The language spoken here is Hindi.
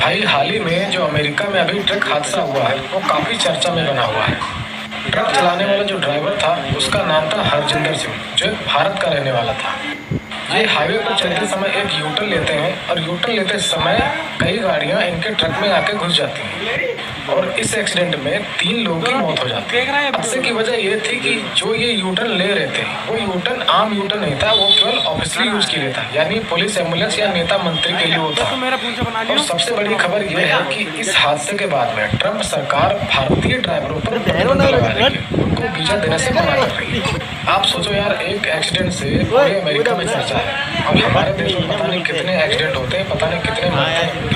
भाई हाल ही में जो अमेरिका में अभी ट्रक हादसा हुआ है वो काफी चर्चा में बना हुआ है। ट्रक चलाने वाला जो ड्राइवर था उसका नाम था हरजिंदर सिंह, जो एक भारत का रहने वाला था। ये हाईवे पर चलते समय एक यूटर्न लेते हैं और यूटर्न लेते समय कई गाड़ियां इनके ट्रक में आके घुस जाती हैं और इस एक्सीडेंट में 3 लोगों की मौत हो जाती है। हादसे की वजह ये थी कि जो ये यूटर्न ले रहे थे वो यूटर्न आम यूटर्न नहीं था, वो केवल ऑफिशियली यूज के लिए था, यानी पुलिस, एम्बुलेंस या नेता मंत्री के लिए होता। और सबसे बड़ी खबर ये है कि इस हादसे के बाद में ट्रम्प सरकार भारतीय ड्राइवरों पर प्रतिबंध लगा रही है, उनको वीजा देने से मना कर रही है। आप सोचो यार, एक एक्सीडेंट से पूरे अमेरिका में चर्चा है और हमारे देश में पता नहीं कितने एक्सीडेंट होते हैं, पता नहीं कितने मरते हैं।